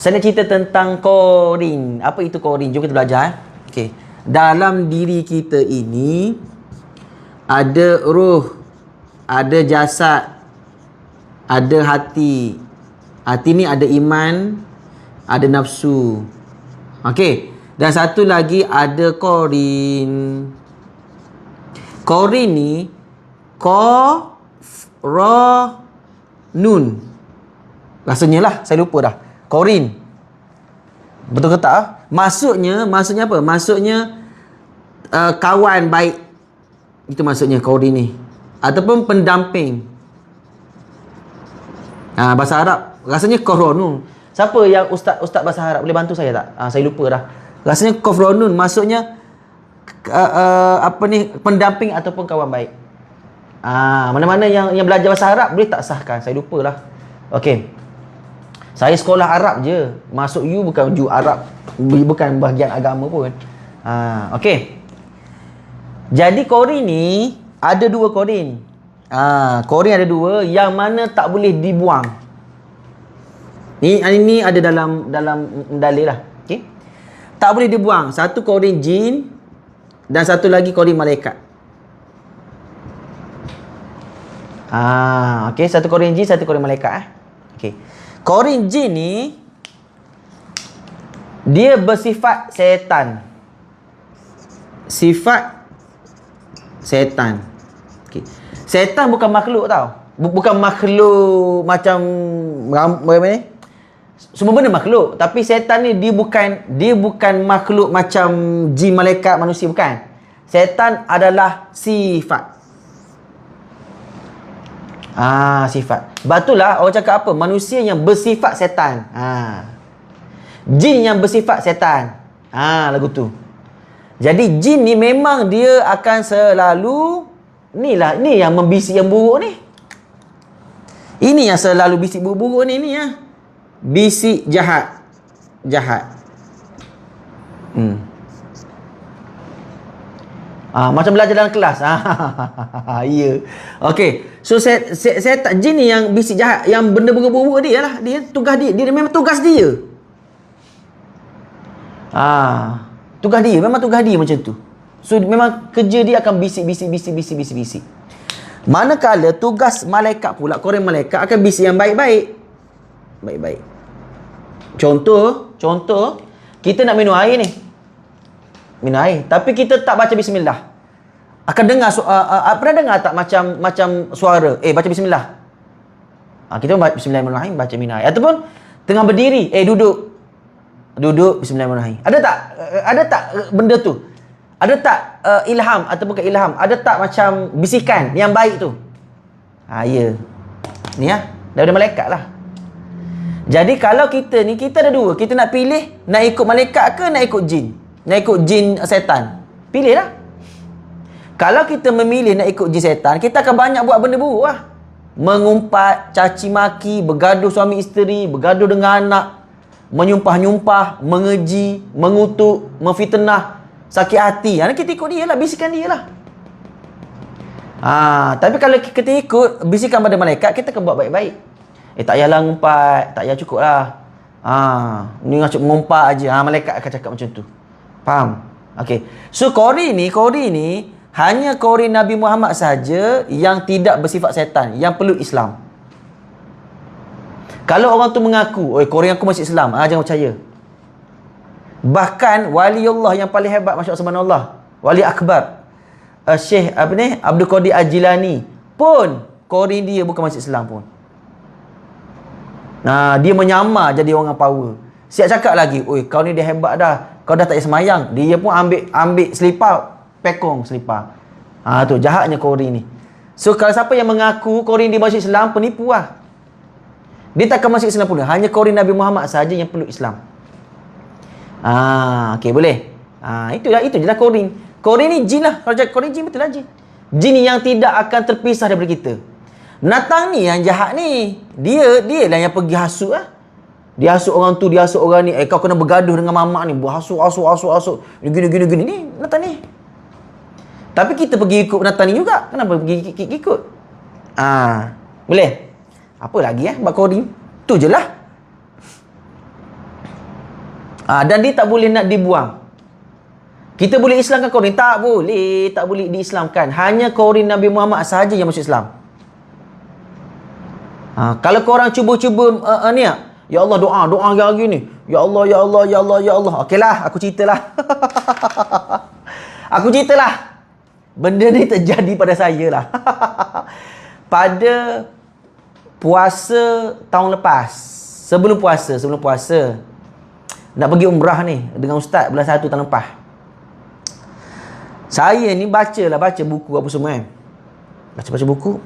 Saya nak cerita tentang korin. Apa itu korin? Jom kita belajar. Okey. Dalam diri kita ini ada ruh, ada jasad, ada hati. Hati ni ada iman, ada nafsu. Okey. Dan satu lagi ada korin. Korin ni nun. Rasanya lah, saya lupa dah. Korin. Betul ke tak? Maksudnya apa? Maksudnya kawan baik. Itu maksudnya korin ni. Ataupun pendamping. Bahasa Arab rasanya koronun. Siapa yang ustaz bahasa Arab boleh bantu saya tak? Saya lupa dah. Rasanya koronun maksudnya pendamping ataupun kawan baik. Mana-mana yang belajar bahasa Arab boleh tak sahkan? Saya lupalah. Okey. Saya sekolah Arab je. Masuk you bukan you Arab. Bukan bahagian agama pun. Okey. Jadi korin ni ada dua korin. Korin ada dua. Yang mana tak boleh dibuang. Ini ada dalam dalil lah. Okey. Tak boleh dibuang. Satu korin jin dan satu lagi korin malaikat. Okey, satu korin jin, satu korin malaikat. Okey. Korin jin ni dia bersifat syaitan. Sifat syaitan. Okey. Syaitan bukan makhluk tau. Bukan makhluk macam apa ni? Semua benda makhluk, tapi syaitan ni dia bukan makhluk macam jin, malaikat, manusia, bukan. Syaitan adalah sifat. Sifat. Batulah orang cakap apa? Manusia yang bersifat setan. Jin yang bersifat setan. Lagu tu. Jadi jin ni memang dia akan selalu ni yang membisik yang buruk ni. Ini yang selalu bisik buruk-buruk ni ya. Bisik jahat. Macam belajar dalam kelas. Ya. Okey. So saya tak jin ni yang bisik jahat, yang benda buruk-buruk dia lah. Dia tugas dia. Dia memang tugas dia. Tugas dia. Memang tugas dia macam tu. So memang kerja dia akan bisik. Manakala tugas malaikat pula, korin malaikat akan bisik yang baik-baik. Contoh, kita nak minum air ni. Minum air. Tapi kita tak baca bismillah. Akan dengar pernah dengar tak macam suara, baca bismillah. Kita baca bismillahirrahmanirrahim, baca minum air. Ataupun tengah berdiri, duduk bismillahirrahmanirrahim. Ada tak benda tu? Ada tak ilham ataupun bukan ilham? Ada tak macam bisikan yang baik tu? Ya. Ni daripada malaikat lah. Jadi kalau kita ni, kita ada dua. Kita nak pilih nak ikut malaikat ke nak ikut jin? Nak ikut jin setan. Pilihlah. Kalau kita memilih nak ikut jin setan, kita akan banyak buat benda buruk lah. Mengumpat, caci maki, bergaduh suami isteri, bergaduh dengan anak, menyumpah-nyumpah, mengeji, mengutuk, memfitnah, sakit hati. Kita ikut dia lah, bisikan dia lah. Tapi kalau kita ikut bisikan pada malaikat, kita akan buat baik-baik. Tak payahlah ngumpat, tak payah, cukup lah. Ni ngumpat aja. Malaikat akan cakap macam tu. Faham? Okey. So korin ni hanya korin Nabi Muhammad saja yang tidak bersifat setan, yang perlu Islam. Kalau orang tu mengaku, korin aku masih Islam, jangan percaya. Bahkan waliullah yang paling hebat, masya-Allah subhanallah, wali akbar, Syekh Abdul Qadir Al-Jilani pun korin dia bukan masih Islam pun. Dia menyamar jadi orang power. Siap cakap lagi, kau ni dia hebat dah. Kau dah tak payah semayang. Dia pun ambil selipar, pekong selipar. Tu jahatnya korin ni. So kalau siapa yang mengaku korin dia masuk Islam, penipu lah. Dia takkan masuk Islam pun. Hanya korin Nabi Muhammad saja yang perlu Islam. Okey, boleh. Itu je lah korin. Korin ni jin lah. Kalau cakap korin jin, betul lah jin. Jin yang tidak akan terpisah daripada kita. Natang ni yang jahat ni. Dia lah yang pergi hasut lah. Dia hasut orang tu, dia hasut orang ni. Kau kena bergaduh dengan mamak ni. Berhasut. Gini. Ni Natang ni. Tapi kita pergi ikut Natang ni juga. Kenapa pergi ikut? Boleh? Apa lagi buat coding? Tu je lah. Dan dia tak boleh nak dibuang. Kita boleh Islamkan Qarin? Tak boleh. Tak boleh diislamkan. Hanya Qarin Nabi Muhammad sahaja yang masuk Islam. Kalau korang cuba-cuba ni, ya Allah, doa hari-hari ni. Ya Allah, ya Allah, ya Allah, ya Allah. Okeylah, aku ceritalah. Aku ceritalah. Benda ni terjadi pada saya lah. Pada puasa tahun lepas. Sebelum puasa. Nak pergi umrah ni dengan ustaz bulan 1 tahun lepas. Saya ni baca buku apa semua kan. Baca buku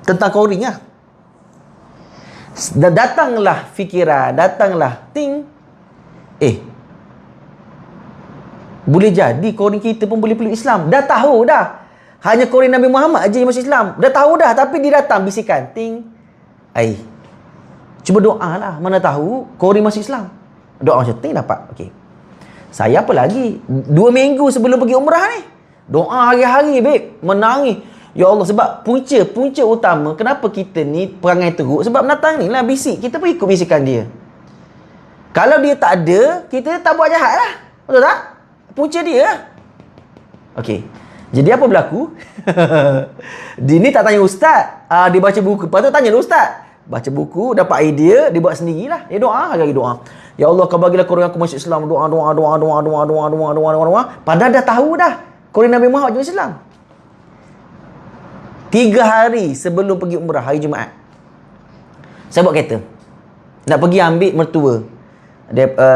tentang Qarin lah. Datanglah fikiran, ting. Boleh jadi Qarin kita pun boleh peluk Islam. Dah tahu dah. Hanya Qarin Nabi Muhammad aja yang masuk Islam. Dah tahu dah, tapi dia datang bisikan, ting. Cuba doa lah. Mana tahu Qarin masuk Islam. Doa macam ting dapat. Okey. Saya apa lagi? 2 minggu sebelum pergi umrah ni. Doa hari-hari, babe. Menangis. Ya Allah, sebab punca utama kenapa kita ni perangai teruk, sebab penatang ni lah bisik. Kita pun ikut bisikan dia. Kalau dia tak ada, kita tak buat jahat lah. Betul tak? Punca dia lah. Okey. Jadi apa berlaku? Dia ni tak tanya ustaz. Dia baca buku. Lepas tu tanya ustaz. Baca buku, dapat idea, dia buat sendirilah. Dia doa, hari-hari doa. Ya Allah, kau bagilah Qarin aku masuk Islam. Doa. Padahal dah tahu dah Qarin Nabi Muhammad masuk Islam. 3 hari sebelum pergi umrah, hari Jumaat, saya bawa kereta nak pergi ambil mertua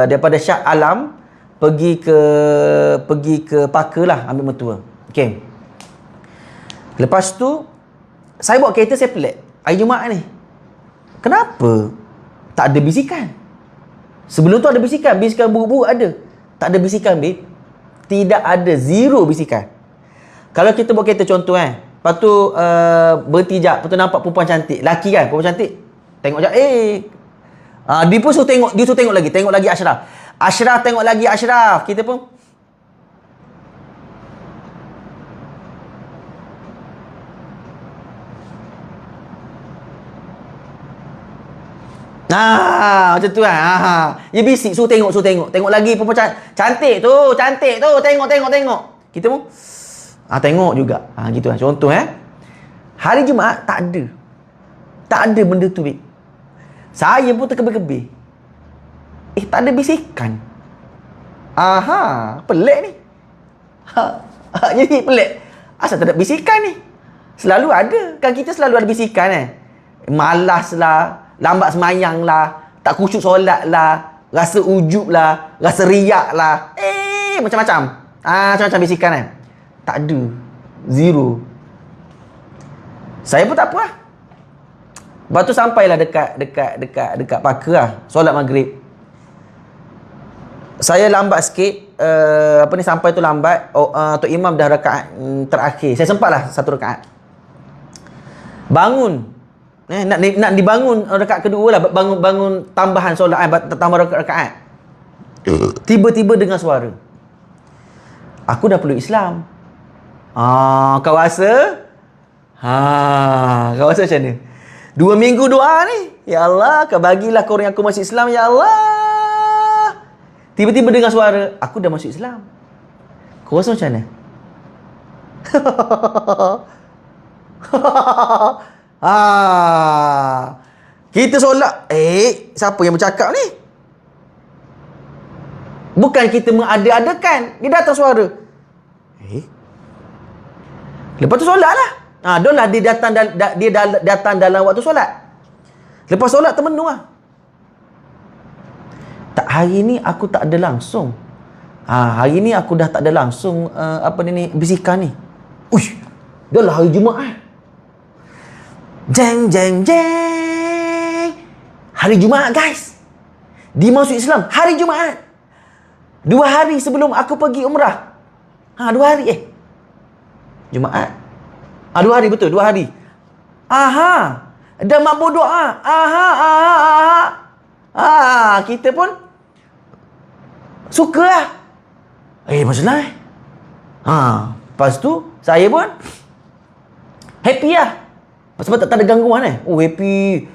daripada Shah Alam pergi ke Paka lah, ambil mertua. Okey. Lepas tu saya bawa kereta, saya pelik hari Jumaat ni. Kenapa tak ada bisikan? Sebelum tu ada bisikan buruk-buruk ada. Tak ada bisikan, babe. Tidak ada, zero bisikan. Kalau kita bawa kereta contoh lepas tu berhenti jap, lepas tu nampak perempuan cantik, laki kan, perempuan cantik, tengok jap, dia pun suruh tengok lagi Ashraf tengok lagi Ashraf. Kita pun macam tu kan. Dia bisik, suruh tengok lagi perempuan cantik tu, tengok. Kita pun tengok juga. Gitu lah. Contoh hari Jumaat tak ada benda tu, babe. Saya pun terkebir-kebir. Tak ada bisikan. Pelik ni. Jadi pelik. Asal tak ada bisikan ni? Selalu ada. Kan kita selalu ada bisikan malas lah, lambat semayang lah, tak khusyuk solat lah, rasa ujub lah, rasa riak lah, macam-macam. Macam-macam bisikan tak ada, zero. Saya pun tak apa lah. Lepas tu sampailah dekat Paka lah, solat maghrib. Saya lambat sikit, sampai tu lambat. Tok Imam dah rakaat terakhir. Saya sempatlah 1 rakaat. Bangun. Nak dibangun rakaat kedua lah, bangun tambahan solat, tambah rakaat. Tiba-tiba dengar suara. Aku dah peluk Islam. Kau rasa? Kau rasa macam mana? 2 minggu doa ni. Ya Allah, kau bagilah Qarin aku masuk Islam, ya Allah. Tiba-tiba dengar suara, aku dah masuk Islam. Kau rasa macam mana? Kita solat, siapa yang bercakap ni? Bukan kita mengada-adakan, dia datang suara. Lepas tu solat lah. Dah dia datang dalam waktu solat. Lepas solat termenung lah. Hari ni aku tak ada langsung. Hari ni aku dah tak ada langsung bisikan ni. Uish, dah lah hari Jumaat. Jeng. Hari Jumaat, guys. Dia masuk Islam hari Jumaat. 2 hari sebelum aku pergi umrah. 2 hari Jumaat. 2 hari, betul, 2 hari. Dah mabuk doa. Kita pun suka lah. Masalah lepas tu saya pun happy lah. Sebab tak ada gangguan happy.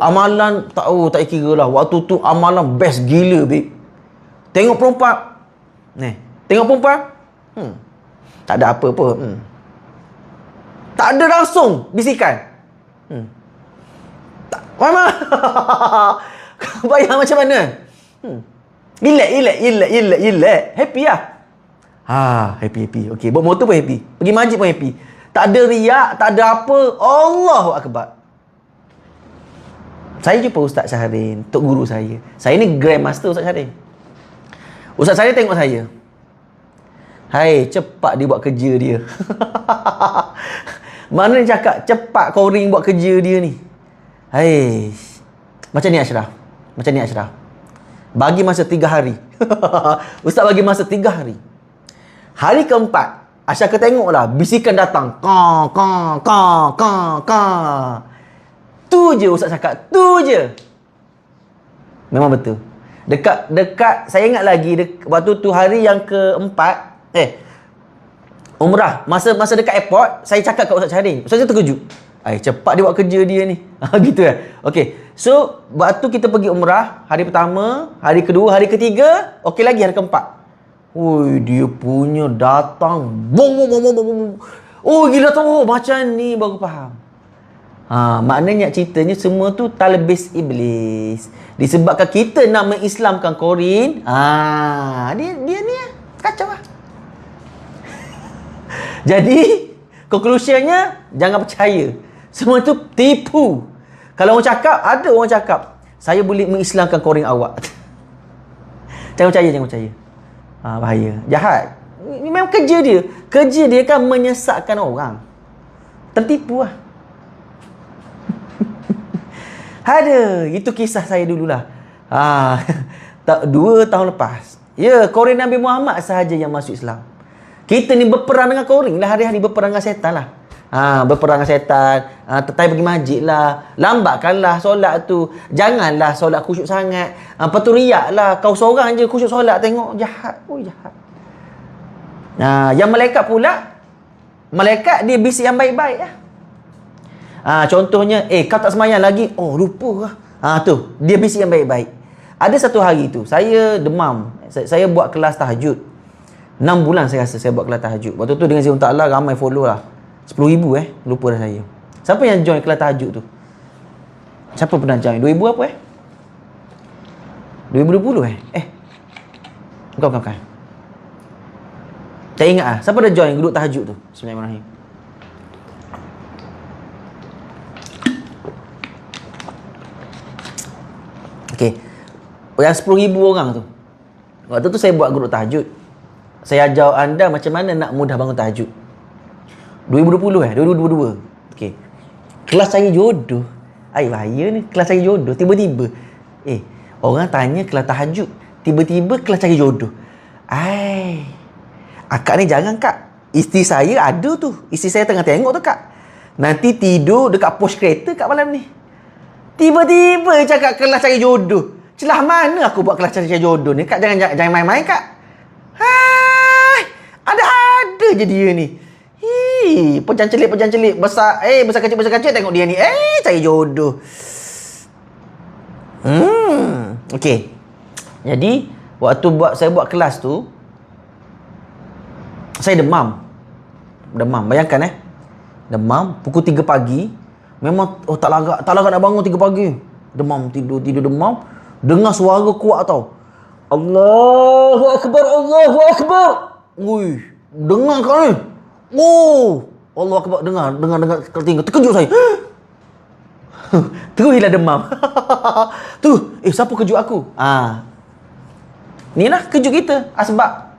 Amalan tak kira lah. Waktu tu amalan best gila, babe. Tengok perempuan. Ni. Tengok perempuan. Tak ada apa pun. Tak ada langsung bisikan. Tak. Mama. Bayang macam mana? Relax. Happy lah. Happy. Okey, bawa motor pun happy. Pergi masjid pun happy. Tak ada riak, tak ada apa. Allahu Akbar. Saya jumpa Ustaz Syahrin, tok guru saya. Saya ni Grandmaster Ustaz Syahrin. Ustaz saya tengok saya. Hai, cepat dia buat kerja dia. Mana dia cakap cepat Koring buat kerja dia ni. Hai. Macam ni Ashraf. Bagi masa 3 hari. Ustaz bagi masa 3 hari. Hari keempat, Ashraf tengoklah bisikan datang. Ka. Tu je Ustaz cakap, tu je. Memang betul. Dekat saya ingat lagi waktu tu hari yang keempat, umrah, masa dekat airport, saya cakap kat Ustaz Syahrin. Ustaz terkejut. Cepat dia buat kerja dia ni. Gitu kan. Okey. So, waktu kita pergi umrah, hari pertama, hari kedua, hari ketiga, okey lagi hari keempat. Dia punya datang. Bong. Oh, gila tu. Macam ni baru faham. Maknanya ceritanya semua tu talbis iblis. Disebabkan kita nak mengislamkan Korin. Dia ni kacau lah. Jadi, conclusionnya jangan percaya. Semua tu tipu. Kalau orang cakap, ada orang cakap, saya boleh mengislamkan Korin awak. Jangan percaya. Bahaya. Jahat. Ini memang kerja dia. Kerja dia kan menyesatkan orang. Tertipu lah. Ada. Itu kisah saya dululah. 2 tahun lepas. Ya, Korin Nabi Muhammad sahaja yang masuk Islam. Kita ni berperang dengan Korin lah. Hari-hari berperang dengan setan lah. Berperang dengan setan. Tetap pergi masjid lah. Lambatkanlah solat tu. Janganlah solat khusyuk sangat. Lepas tu riak lah. Kau seorang je khusyuk solat. Tengok. Jahat. Jahat. Yang malaikat pula. Malaikat dia bisik yang baik-baik lah. Contohnya, kau tak semayang lagi. Oh, lupa lah. Tu. Dia bisik yang baik-baik. Ada satu hari tu, saya demam. Saya buat kelas tahajud. 6 bulan saya rasa saya buat kelas tahajud. Waktu tu dengan Zihun Ta'ala ramai follow lah. 10,000 lupa dah saya. Siapa yang join kelas tahajud tu? Siapa pernah join? 2000 apa 2020 Bukan. Tak ingat lah. Siapa dah join duduk tahajud tu? Bismillahirrahmanirrahim. Okey. Yang 10,000 orang tu. Waktu tu saya buat grup tahajud. Saya ajar anda macam mana nak mudah bangun tahajud. 2020 2022. Okey. Kelas cari jodoh. Bahaya ni, kelas cari jodoh. Tiba-tiba orang tanya kelas tahajud, tiba-tiba kelas cari jodoh. Akak ni jangan kak. Isteri saya ada tu. Isteri saya tengah tengok tu kak. Nanti tidur dekat pos kereta kat malam ni. Tiba-tiba cakap kelas cari jodoh. Celah mana aku buat kelas cari jodoh ni? Kak jangan main-main kak. Ada je dia ni. Pejam celik besar kecil tengok dia ni. Cari jodoh. Okey. Jadi waktu saya buat kelas tu, saya demam. Bayangkan demam pukul 3 pagi. Memang tak lagak nak bangun 3 pagi. Demam, tidur demam. Dengar suara kuat tau. Allahu Akbar. Dengar kau ni. Allahu Akbar. Dengar terkejut saya. Terus hilang demam. Tu, siapa kejut aku? Ni lah kejut kita. Sebab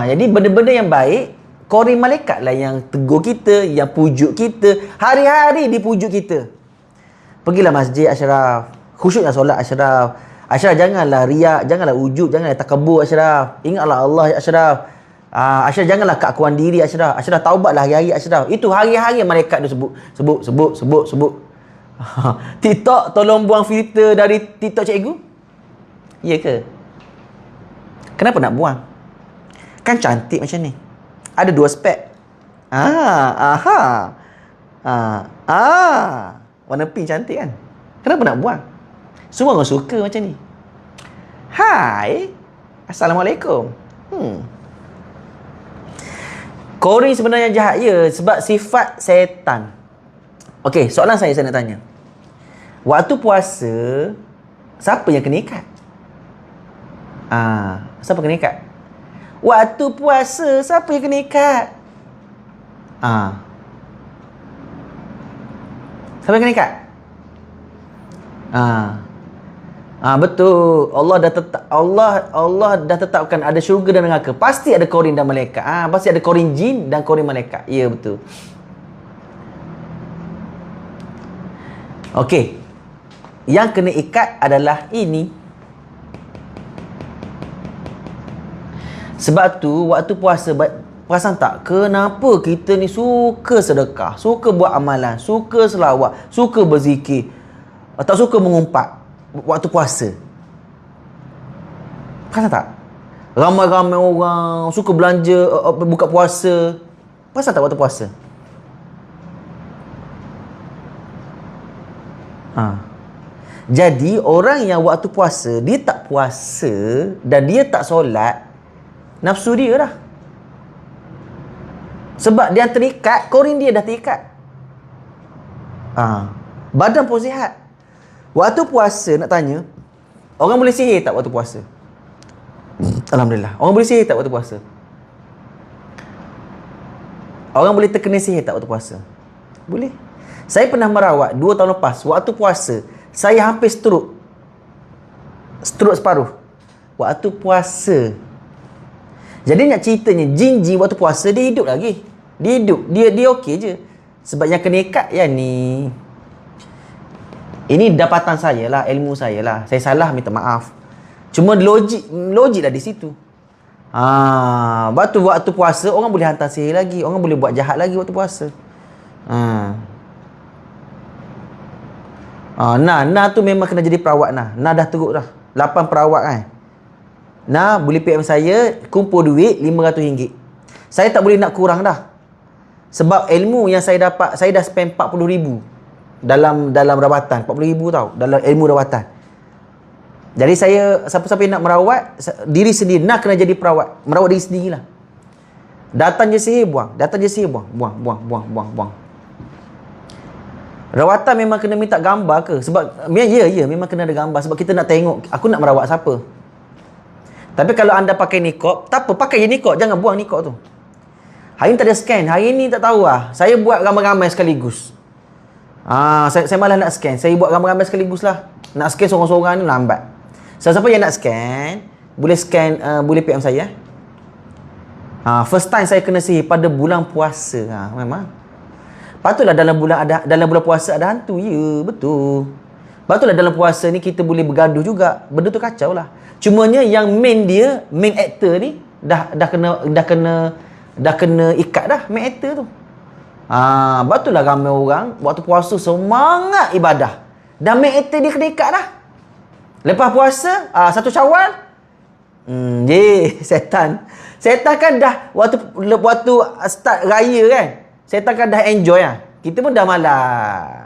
jadi benda-benda yang baik, Korin malaikat lah yang tegur kita, yang pujuk kita. Hari-hari dipujuk kita. Pergilah masjid Ashraf. Khusyuklah solat Ashraf. Ashraf janganlah riak, janganlah ujub, janganlah takabur Ashraf. Ingatlah Allah Ashraf. Ashraf janganlah keakuan diri Ashraf. Ashraf taubatlah hari-hari Ashraf. Itu hari-hari malaikat tu sebut. TikTok tolong buang filter dari TikTok cikgu. Ya ke? Kenapa nak buang? Kan cantik macam ni. Ada 2 spek. Warna pink cantik kan? Kenapa nak buang? Semua orang suka macam ni. Hai. Assalamualaikum. Korin sebenarnya jahat ya, sebab sifat setan. Okey, soalan saya nak tanya. Waktu puasa, siapa yang kena ikat? Siapa kena ikat? Waktu puasa, siapa yang kena ikat? Siapa yang kena ikat? Betul. Allah dah tetapkan ada syurga dan neraka. Pasti ada korin dan malaikat. Pasti ada korin jin dan korin malaikat. Ya, betul. Okey. Yang kena ikat adalah ini. Sebab tu waktu puasa, perasan tak kenapa kita ni suka sedekah, suka buat amalan, suka selawat, suka berzikir, tak suka mengumpat waktu puasa? Perasan tak? Ramai-ramai orang suka belanja buka puasa. Perasan tak waktu puasa? Jadi orang yang waktu puasa dia tak puasa dan dia tak solat, nafsu dia dah. Sebab dia terikat, korin dia dah terikat. Badan pun sihat. Waktu puasa nak tanya, orang boleh sihir tak waktu puasa? Alhamdulillah. Orang boleh sihir tak waktu puasa? Orang boleh terkena sihir tak waktu puasa? Boleh. Saya pernah merawat 2 tahun lepas, waktu puasa, saya hampir stroke. Stroke separuh. Waktu puasa. Jadi nak ceritanya, jin-jin waktu puasa, dia hidup lagi. Dia hidup. Dia okey je. Sebab yang kena ikat yang ni. Ini dapatan saya lah, ilmu saya lah. Saya salah, minta maaf. Cuma logik lah di situ. Waktu puasa, orang boleh hantar sihir lagi. Orang boleh buat jahat lagi waktu puasa. Nah tu memang kena jadi perawat nah. Nah dah teruk dah. 8 perawat kan. Nah boleh PM saya, kumpul duit RM500. Saya tak boleh nak kurang dah. Sebab ilmu yang saya dapat, saya dah spend 40,000 dalam rawatan. 40,000 tau, dalam ilmu rawatan. Jadi saya, siapa-siapa yang nak merawat diri sendiri, nak kena jadi perawat, merawat diri sendirilah. Datang je sihir, buang. Datang je sihir, buang. Rawatan memang kena minta gambar ke? Sebab ya memang kena ada gambar. Sebab kita nak tengok, aku nak merawat siapa. Tapi kalau anda pakai niqab, tak apa, pakai je niqab, jangan buang niqab tu. Hari ni tak ada scan, hari ni tak tahu lah. Saya buat ramai-ramai sekaligus. Saya malah nak scan. Saya buat ramai-ramai sekaligus lah. Nak scan sorang-sorang ni lambat. Siapa yang nak scan, boleh scan, boleh PM saya. First time saya kena sihir pada bulan puasa. Memang. Patutlah dalam bulan puasa ada hantu. Ya, betul. Patutlah dalam puasa ni kita boleh bergaduh juga. Benda tu kacau lah. Cumanya yang main actor ni dah kena ikat dah main actor tu. Betullah ramai orang waktu puasa semangat ibadah. Dan main actor dia kena ikat dah. Lepas puasa, 1 Syawal, setan. Setan kan dah waktu start raya kan. Setan kan dah enjoy lah. Kita pun dah malas.